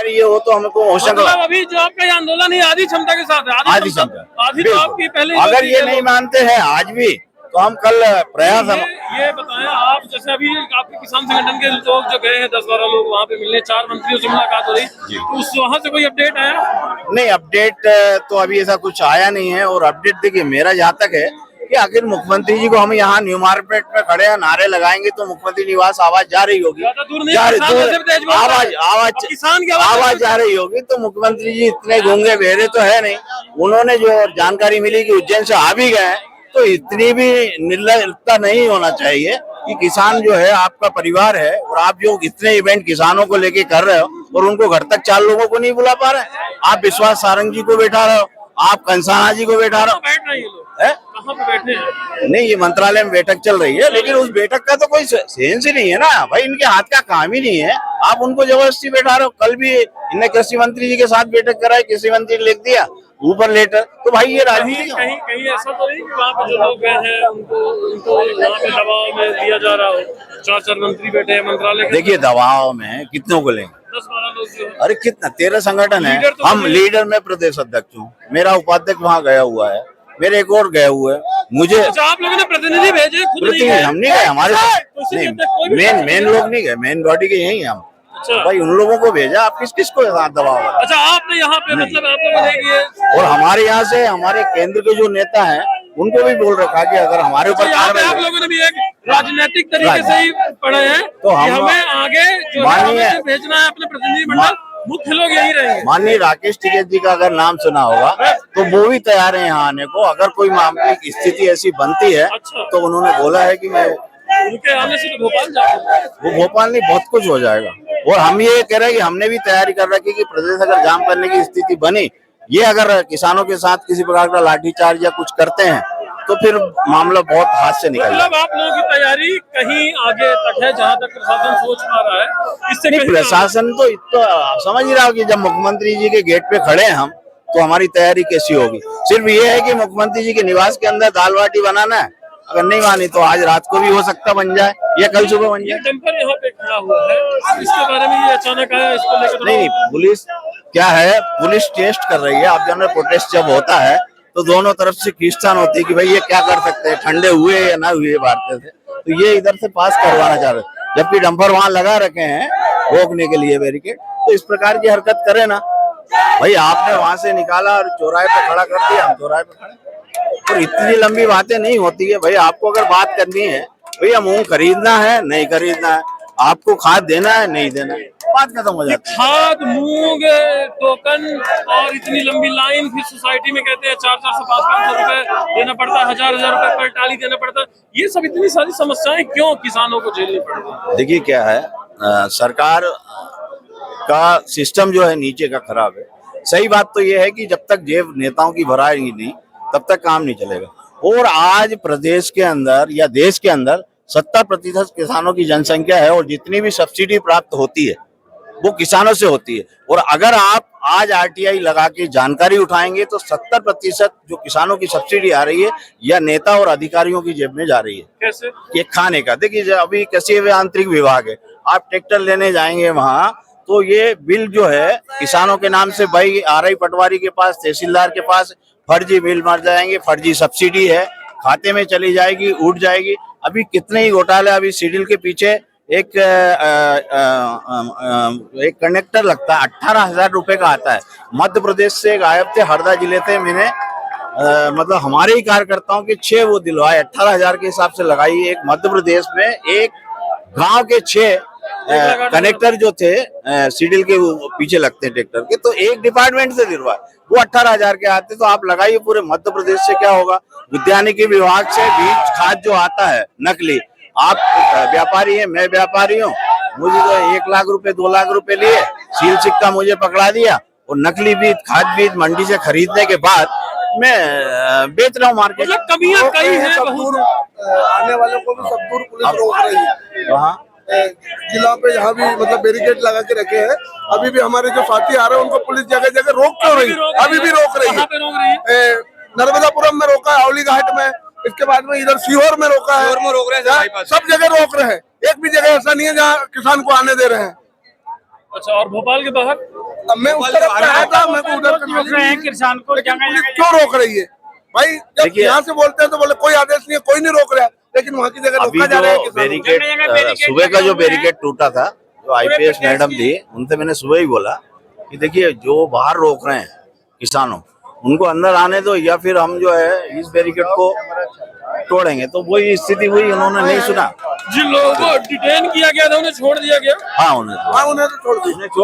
अगर ये हो तो हमको मतलब अभी जो आपका ये आंदोलन है आधी क्षमता के साथ है, आधी क्षमता, आधी तो आपकी पहले अगर ये नहीं मानते हैं आज भी तो हम कल प्रयास ये बताएं आप, जैसे अभी आपके किसान संगठन के लोग जो गए हैं 10-12 लोग वहाँ पे मिलने, 4 मंत्रियों से मुलाकात हो रही, तो उस वहाँ से कोई अपडेट आया? नहीं, अपडेट तो अभी ऐसा कुछ आया नहीं है। और अपडेट देखिए मेरा जहाँ तक है कि आखिर मुख्यमंत्री जी को हम यहाँ न्यू मार्केट में खड़े हैं, नारे लगाएंगे तो मुख्यमंत्री निवास आवाज जा रही होगी, आवाज जा रही होगी। तो मुख्यमंत्री जी इतने गूंगे बहरे तो है नहीं, उन्होंने जो जानकारी मिली कि उज्जैन से आ भी गए, तो इतनी भी निर्लजता नहीं होना चाहिए कि किसान जो है आपका परिवार है और आप जो इतने इवेंट किसानों को लेके कर रहे हो और उनको घर तक 4 लोगों को नहीं बुला पा रहे। आप विश्वास सारंग जी को बैठा रहे हो, आप कंसाना जी को बैठा रहे हो, कहाँ पे बैठे हैं? नहीं, ये मंत्रालय में बैठक चल रही है, लेकिन उस बैठक का तो कोई सेंस ही नहीं है ना भाई, इनके हाथ का काम ही नहीं है, आप उनको जबरदस्ती बैठा रहे हो। कल भी इन्हें कृषि मंत्री जी के साथ बैठक कराई, कृषि मंत्री ने लिख दिया ऊपर लेटर, तो भाई ये राजनीति कहीं कहीं ऐसा तो नहीं कि वहाँ पे जो लोग गए हैं उनको वहाँ पे दबाव में दिया जा रहा हो? 4 मंत्री बैठे हैं मंत्रालय। देखिए दबाव में कितनों को लेंगे, 10-12 लोग जो, अरे कितना 13 संगठन है, तो हम लीडर में प्रदेश अध्यक्ष हूँ, मेरा उपाध्यक्ष वहाँ गया हुआ है, मेरे एक और गए हुए, मुझे आप लोगों ने प्रतिनिधि भेजे, खुद नहीं गए? हम नहीं गए, हमारे मेन लोग नहीं गए, मेन बॉडी के यही हम। भाई उन लोगों को भेजा, आप किस किस को दबाव? अच्छा, आपने यहाँ पे मतलब आप लोगों ने ये, और हमारे यहाँ से हमारे केंद्र के जो नेता हैं उनको भी बोल रखा कि अगर हमारे ऊपर आप लोगों ने भी एक राजनीतिक तरीके से ही पढ़े हैं तो हमें आगे जो है भेजना है अपने प्रतिनिधिमंडल, मुख्य लोग यही रहेंगे। माननीय राकेश टिकैत जी का अगर नाम सुना होगा तो वो भी तैयार है यहाँ आने को, अगर कोई मामले की स्थिति ऐसी बनती है। अच्छा। तो उन्होंने बोला है कि मैं उनके आने से तो भोपाल जाऊंगा। वो भोपाल नहीं, बहुत कुछ हो जाएगा। और हम ये कह रहे हैं कि हमने भी तैयारी कर रखी कि प्रदेश अगर जाम करने की स्थिति बनी, ये अगर किसानों के साथ किसी प्रकार का लाठीचार्ज या कुछ करते हैं तो फिर मामला बहुत हाथ से निकल जाएगा। मतलब आप लोगों की तैयारी कहीं आगे तक है, जहाँ तक प्रशासन सोच पा रहा है, इससे नहीं, प्रशासन तो समझ ही रहा हो कि जब मुख्यमंत्री जी के गेट पे खड़े हैं हम, तो हमारी तैयारी कैसी होगी। सिर्फ ये है कि मुख्यमंत्री जी के निवास के अंदर दाल बाटी बनाना है, अगर नहीं मानी तो आज रात को भी हो सकता बन जाए या कल सुबह बन जाए। डंपर यहाँ पे खड़ा हुआ है, इसके बारे में ये अचानक आया, इसको लेकर नहीं, पुलिस क्या है, पुलिस टेस्ट कर रही है। आप जान रहे, प्रोटेस्ट जब होता है तो दोनों तरफ से खींचतान होती है कि भाई ये क्या कर सकते हैं, ठंडे हुए या ना हुए भारतीय से, तो ये इधर से पास करवाना चाह रहे, जबकि डंपर वहां लगा रखे हैं रोकने के लिए बैरिकेड। तो इस प्रकार की हरकत करे ना भाई, आपने वहां से निकाला और चौराहे पे खड़ा कर दिया, हम चौराहे पे खड़े। और इतनी लंबी बातें नहीं होती है भाई, आपको अगर बात करनी है भैया, मूंग खरीदना है नहीं खरीदना है, आपको खाद देना है नहीं देना है, बात खत्म हो जाती है। खाद, मूंग, टोकन और इतनी लंबी लाइन, फिर सोसाइटी में कहते हैं 400 से 500 रुपए देना पड़ता है, 1000 रुपए पर टाली देना पड़ता है। ये सब इतनी सारी समस्याएं क्यों किसानों को झेलनी पड़ती है? देखिए क्या है, सरकार का सिस्टम जो है नीचे का खराब है। सही बात तो ये है कि जब तक जेब नेताओं की भराएगी नहीं तब तक काम नहीं चलेगा। और आज प्रदेश के अंदर या देश के अंदर 70% किसानों की जनसंख्या है और जितनी भी सब्सिडी प्राप्त होती है वो किसानों से होती है। और अगर आप आज आरटीआई लगा के जानकारी उठाएंगे तो 70% जो किसानों की सब्सिडी आ रही है या नेता और अधिकारियों की जेब में जा रही है। कैसे? ये खाने का देखिए, अभी कृषि आंतरिक विभाग है, आप ट्रैक्टर लेने जाएंगे वहां तो ये बिल जो है किसानों के नाम से भाई RI पटवारी के पास, तहसीलदार के पास फर्जी बिल मर जाएंगे, फर्जी सब्सिडी है, खाते में चली जाएगी, उठ जाएगी। अभी कितने ही घोटाले, अभी सीडील के पीछे एक कंडक्टर लगता है 18,000 रुपए का आता है, मध्य प्रदेश से गायब थे, हरदा जिले थे। मैंने मतलब हमारे ही कार्यकर्ताओं के 6 वो दिलवाए, 18,000 के हिसाब से लगाई। एक मध्य प्रदेश में एक गांव के 6 कनेक्टर जो थे सीडील के पीछे लगते हैं ट्रैक्टर के, तो एक डिपार्टमेंट से दिलवाए, वो 18,000 के आते। तो आप लगाइए पूरे मध्य प्रदेश से क्या होगा। उद्यानिकी विभाग से बीज खाद जो आता है नकली, आप व्यापारी है, मैं व्यापारी हूँ, मुझे तो 1 लाख रुपए 2 लाख रुपए लिए, सील सिक्का मुझे पकड़ा दिया और नकली बीज, खाद बीज मंडी से खरीदने के बाद मैं बेच रहा हूँ मार्केट। मतलब कमियां कई हैं, आने वालों को भी सब दूर पुलिस रोक रही है। वहाँ जिला पे यहाँ भी मतलब बैरिकेड लगा के रखे हैं। अभी भी हमारे जो साथी आ रहे हैं उनको पुलिस जगह जगह रोक क्यों रही है? अभी भी रोक रही है। नर्मदापुरम में रोका है, औली घाट में, इसके बाद में इधर सीहोर में रोका है, रोक रहे हैं, सब जगह रोक रहे हैं। एक भी जगह ऐसा नहीं है जहाँ किसान को आने दे रहे हैं। अच्छा, और भोपाल के बाहर? अब मैं उस तरफ से आया था, मैं को उधर से रोक रहे हैं किसान को, लेकिन जगह पुलिस जगह क्यों रोक रही है भाई? जब देखिए- यहाँ से बोलते हैं तो बोले कोई आदेश नहीं है, कोई नहीं रोक रहा है, लेकिन वहाँ की जगह अभी रोका जा रहा है जो किसानों को। बैरिकेड जगह बैरिकेड सुबह का लगे जो हुए हैं। बैरिकेड टूटा था, जो आईपीएस मैडम थी, उनसे मैंने सुबह ही बोला कि देखिए जो बाहर रोक रहे हैं किसानों, उनको अंदर आने दो या फिर हम जो है इस बैरिकेड को तोड़ेंगे। तो वही स्थिति हुई, उन्होंने नहीं सुना। जिन लोगों को डिटेन किया गया था उन्हें छोड़ दिया गया। हाँ, उन्हें हाँ, उन्हें तो छोड़ दी।